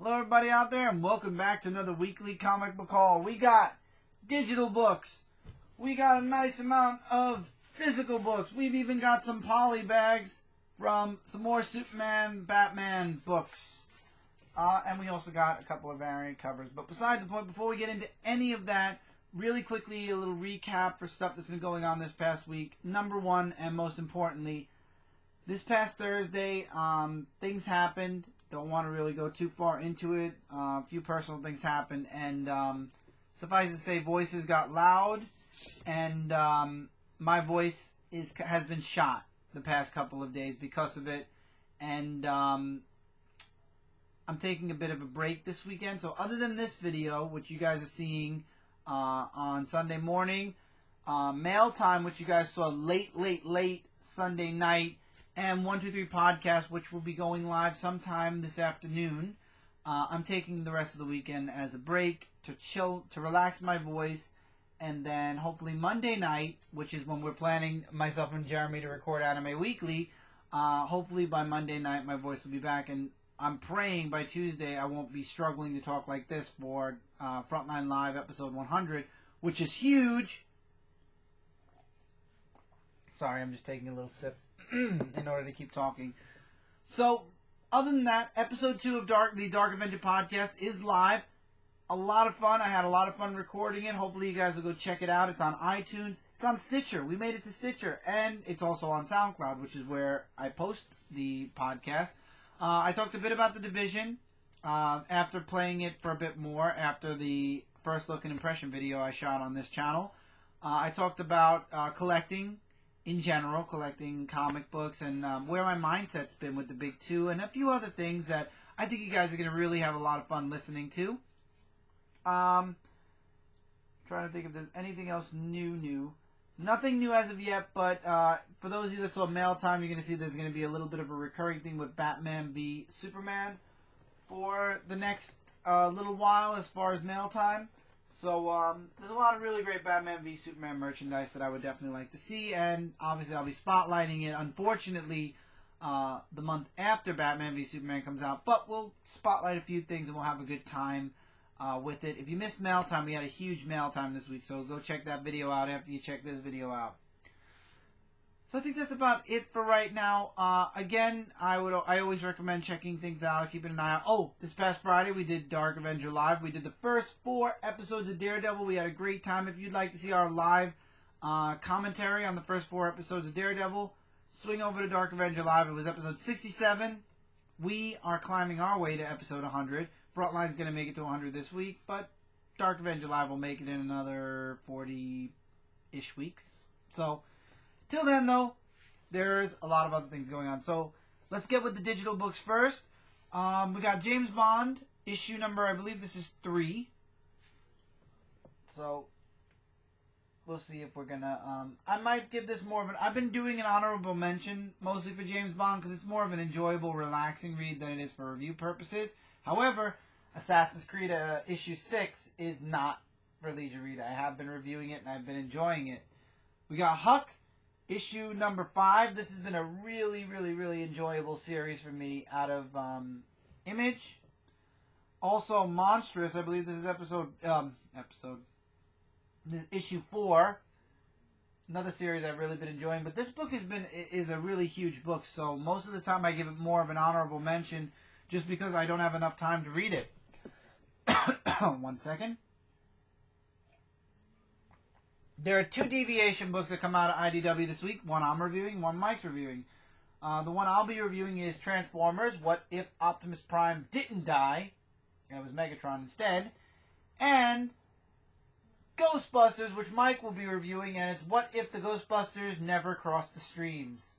Hello everybody out there and welcome back to another weekly comic book haul. We got digital books. We got a nice amount of physical books. We've even got some poly bags from some more Superman, Batman books. And we also got a couple of variant covers. But besides the point, before we get into any of that, really quickly a little recap for stuff that's been going on this past week. Number one, and most importantly, this past Thursday, things happened. Don't want to really go too far into it. A few personal things happened, and suffice to say, voices got loud, and my voice has been shot the past couple of days because of it, and I'm taking a bit of a break this weekend. So other than this video, which you guys are seeing on Sunday morning, mail time, which you guys saw late Sunday night, and 123 podcast, which will be going live sometime this afternoon. I'm taking the rest of the weekend as a break to chill, to relax my voice, and then hopefully Monday night, which is when we're planning, myself and Jeremy, to record Anime Weekly. Hopefully by Monday night my voice will be back, and I'm praying by Tuesday I won't be struggling to talk like this for Frontline Live episode 100, which is huge. Sorry, I'm just taking a little sip in order to keep talking. So, other than that, episode 2 of the Dark Avenger podcast is live. A lot of fun. I had a lot of fun recording it. Hopefully you guys will go check it out. It's on iTunes. It's on Stitcher. We made it to Stitcher. And it's also on SoundCloud, which is where I post the podcast. I talked a bit about The Division after playing it for a bit more after the first look and impression video I shot on this channel. I talked about collecting in general, collecting comic books, and where my mindset's been with the big two, and a few other things that I think you guys are going to really have a lot of fun listening to. Trying to think if there's anything else new. Nothing new as of yet, but for those of you that saw Mail Time, you're going to see there's going to be a little bit of a recurring thing with Batman v Superman for the next little while as far as Mail Time. So, there's a lot of really great Batman v Superman merchandise that I would definitely like to see, and obviously I'll be spotlighting it, unfortunately, the month after Batman v Superman comes out, but we'll spotlight a few things and we'll have a good time with it. If you missed Mail Time, we had a huge Mail Time this week, so go check that video out after you check this video out. So I think that's about it for right now. Again, I always recommend checking things out, keeping an eye out. Oh, this past Friday we did Dark Avenger Live. We did the first 4 episodes of Daredevil. We had a great time. If you'd like to see our live commentary on the first 4 episodes of Daredevil, swing over to Dark Avenger Live. It was episode 67. We are climbing our way to episode 100. Frontline's going to make it to 100 this week, but Dark Avenger Live will make it in another 40-ish weeks. So, till then, though, there's a lot of other things going on. So, let's get with the digital books first. We got James Bond, issue number, I believe this is 3. So, we'll see if we're gonna, I might give this more of an, I've been doing an honorable mention, mostly for James Bond, because it's more of an enjoyable, relaxing read than it is for review purposes. However, Assassin's Creed issue 6 is not for leisure read. I have been reviewing it, and I've been enjoying it. We got Huck, issue number 5. This has been a really enjoyable series for me out of Image. Also, Monstrous. I believe this is this is issue 4. Another series I've really been enjoying. But this book is a really huge book, so most of the time I give it more of an honorable mention just because I don't have enough time to read it. 1 second. There are 2 deviation books that come out of IDW this week. One I'm reviewing, one Mike's reviewing. The one I'll be reviewing is Transformers, What If Optimus Prime Didn't Die, and it was Megatron instead. And Ghostbusters, which Mike will be reviewing, and it's What If the Ghostbusters Never Crossed the Streams.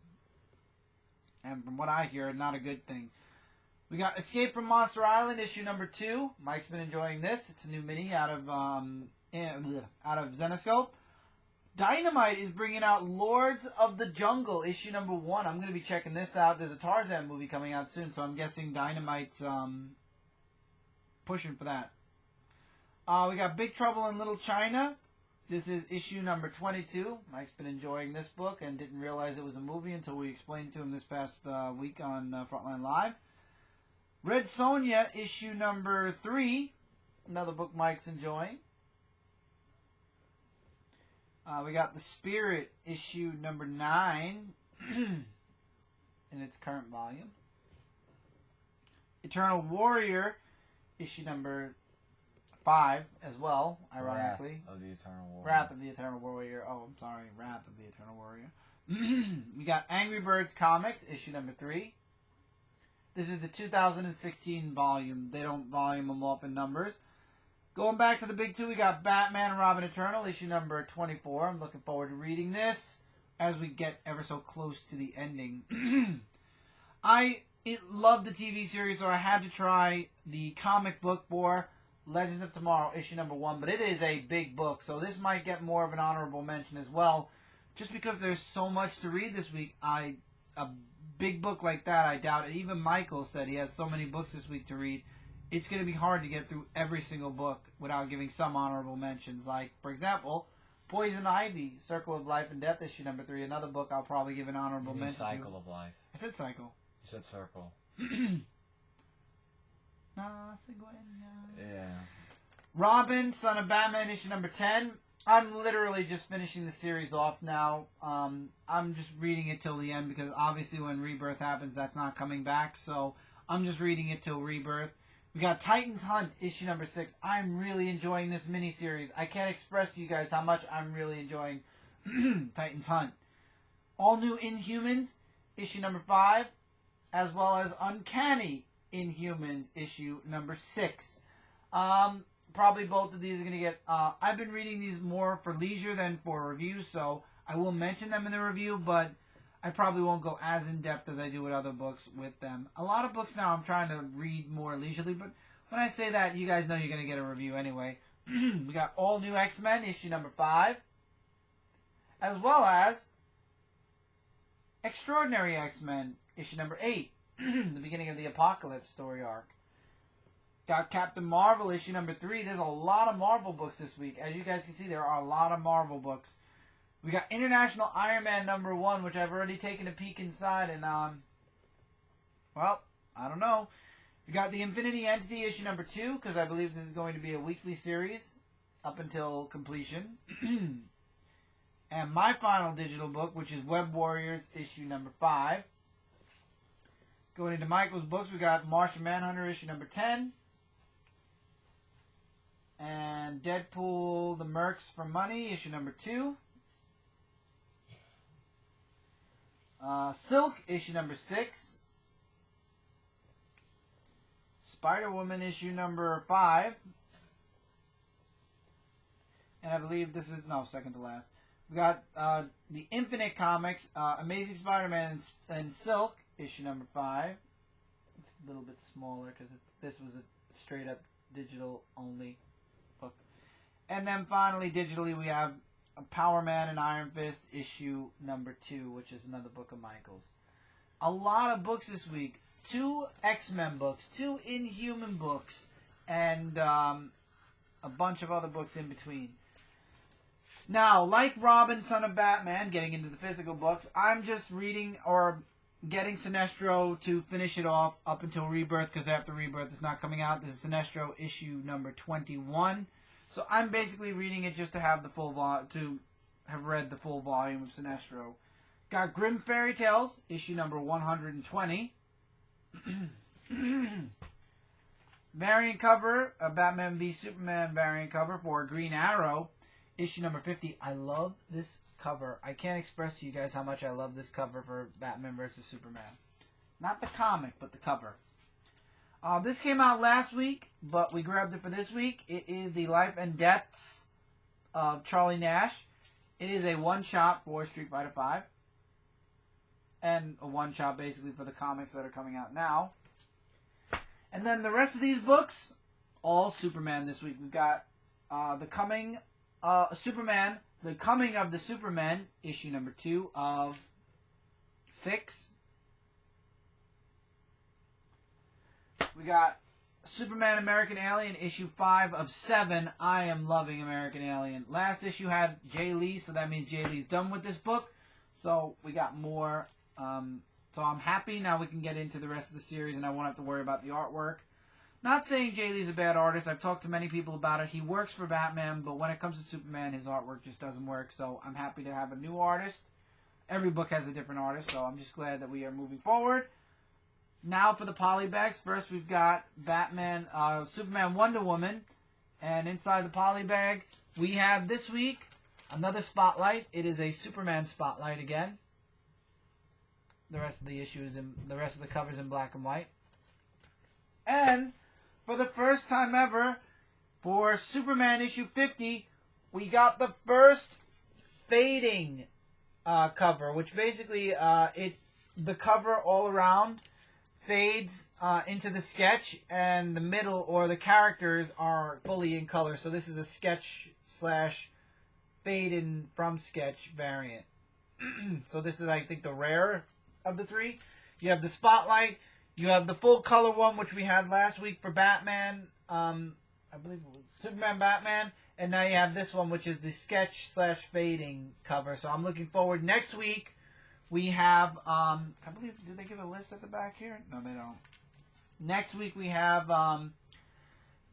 And from what I hear, not a good thing. We got Escape from Monster Island, issue number 2. Mike's been enjoying this. It's a new mini out of Zenoscope. Dynamite is bringing out Lords of the Jungle, issue number 1. I'm going to be checking this out. There's a Tarzan movie coming out soon, so I'm guessing Dynamite's pushing for that. We got Big Trouble in Little China. This is issue number 22. Mike's been enjoying this book and didn't realize it was a movie until we explained to him this past week on Frontline Live. Red Sonja, issue number 3. Another book Mike's enjoying. We got The Spirit, issue number 9. In its current volume. Eternal Warrior, issue number 5 as well, ironically. Wrath of the Eternal Warrior. Wrath of the Eternal Warrior. Oh, I'm sorry. Wrath of the Eternal Warrior. We got Angry Birds Comics, issue number 3. This is the 2016 volume. They don't volume them off in numbers. Going back to the big two, we got Batman and Robin Eternal, issue number 24. I'm looking forward to reading this as we get ever so close to the ending. I loved the TV series, so I had to try the comic book for Legends of Tomorrow, issue number 1. But it is a big book, so this might get more of an honorable mention as well. Just because there's so much to read this week, a big book like that, I doubt it. Even Michael said he has so many books this week to read. It's going to be hard to get through every single book without giving some honorable mentions. Like, for example, Poison Ivy, Circle of Life and Death, issue number 3. Another book I'll probably give an honorable mention Cycle to. of Life. I said Cycle. You said Circle. Yeah. Robin, Son of Batman, issue number 10. I'm literally just finishing the series off now. I'm just reading it till the end because obviously when Rebirth happens, that's not coming back. So I'm just reading it till Rebirth. We got Titan's Hunt, issue number 6. I'm really enjoying this miniseries. I can't express to you guys how much I'm really enjoying Titan's Hunt. All New Inhumans, issue number 5. As well as Uncanny Inhumans, issue number 6. Probably both of these are going to get... I've been reading these more for leisure than for review, so I will mention them in the review, but I probably won't go as in-depth as I do with other books with them. A lot of books now I'm trying to read more leisurely, but when I say that, you guys know you're going to get a review anyway. We got All New X-Men, issue number 5. As well as Extraordinary X-Men, issue number 8. The beginning of the Apocalypse story arc. Got Captain Marvel, issue number 3. There's a lot of Marvel books this week. As you guys can see, there are a lot of Marvel books. We got International Iron Man number 1, which I've already taken a peek inside, and, well, I don't know. We got the Infinity Entity, issue number 2, because I believe this is going to be a weekly series up until completion. And my final digital book, which is Web Warriors, issue number 5. Going into Michael's books, we got Martian Manhunter, issue number 10. And Deadpool, The Mercs for Money, issue number 2. Silk, issue number 6. Spider-Woman, issue number 5. And I believe this is, no, second to last. We got the Infinite Comics, Amazing Spider-Man and Silk, issue number 5. It's a little bit smaller because this was a straight-up digital-only book. And then finally, digitally, we have Power Man and Iron Fist, issue number 2, which is another book of Michael's. A lot of books this week. 2 X-Men books, 2 Inhuman books, and a bunch of other books in between. Now, like Robin, Son of Batman, getting into the physical books, I'm just reading or getting Sinestro to finish it off up until Rebirth, because after Rebirth it's not coming out. This is Sinestro issue number 21. So I'm basically reading it just to have the full to have read the full volume of Sinestro. Got Grimm Fairy Tales, issue number 120. Variant cover, a Batman v Superman variant cover for Green Arrow, issue number 50. I love this cover. I can't express to you guys how much I love this cover for Batman vs. Superman. Not the comic, but the cover. This came out last week, but we grabbed it for this week. It is The Life and Deaths of Charlie Nash. It is a one-shot for Street Fighter V. And a one-shot basically for the comics that are coming out now. And then the rest of these books, all Superman this week. We've got The Coming Superman, The Coming of the Supermen, issue number 2 of 6. We got Superman American Alien, issue 5 of 7. I am loving American Alien. Last issue had Jay Lee, so that means Jay Lee's done with this book. So we got more So I'm happy now we can get into the rest of the series and I won't have to worry about the artwork. Not saying Jay Lee's a bad artist. I've talked to many people about it. He works for Batman, but when it comes to Superman, his artwork just doesn't work. So I'm happy to have a new artist. Every book has a different artist, so I'm just glad that we are moving forward. Now for the polybags. First we've got Batman, Superman, Wonder Woman. And inside the polybag, we have this week another spotlight. It is a Superman spotlight again. The rest of the issues and the rest of the covers in black and white. And for the first time ever, for Superman issue 50, we got the first fading cover, which basically the cover all around fades into the sketch, and the middle or the characters are fully in color. So this is a sketch slash fade in from sketch variant. So this is, I think, the rare of the three. You have the spotlight. You have the full color one, which we had last week for Batman. I believe it was Superman, Batman. And now you have this one, which is the sketch slash fading cover. So I'm looking forward. Next week, we have, I believe, do they give a list at the back here? No, they don't. Next week, we have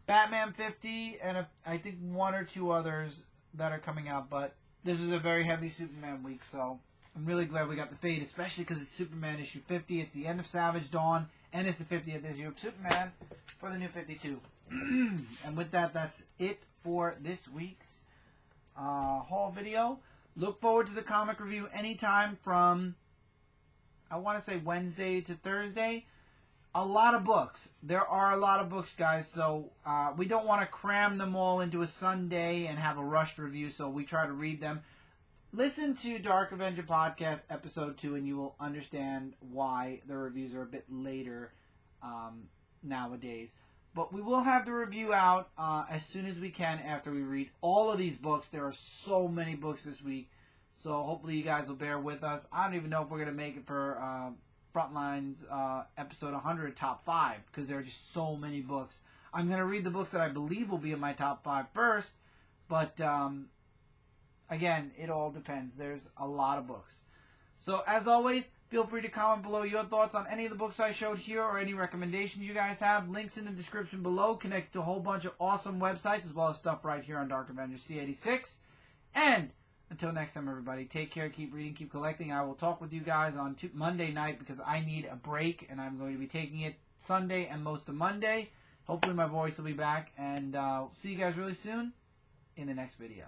Batman 50 and I think one or two others that are coming out. But this is a very heavy Superman week, so I'm really glad we got the fade, especially because it's Superman issue 50. It's the end of Savage Dawn, and it's the 50th issue of Superman for the new 52. And with that, that's it for this week's haul video. Look forward to the comic review anytime from, I want to say, Wednesday to Thursday. A lot of books. There are a lot of books, guys, so we don't want to cram them all into a Sunday and have a rushed review, so we try to read them. Listen to Dark Avenger Podcast Episode 2 and you will understand why the reviews are a bit later nowadays. But we will have the review out as soon as we can after we read all of these books. There are so many books this week, so hopefully you guys will bear with us. I don't even know if we're going to make it for Frontline's Episode 100 Top 5, because there are just so many books. I'm going to read the books that I believe will be in my top 5 first, but again, it all depends. There's a lot of books. So, as always, feel free to comment below your thoughts on any of the books I showed here or any recommendations you guys have. Links in the description below. Connect to a whole bunch of awesome websites as well as stuff right here on Dark Avenger C86. And until next time, everybody, take care, keep reading, keep collecting. I will talk with you guys on Monday night because I need a break, and I'm going to be taking it Sunday and most of Monday. Hopefully my voice will be back, and see you guys really soon in the next video.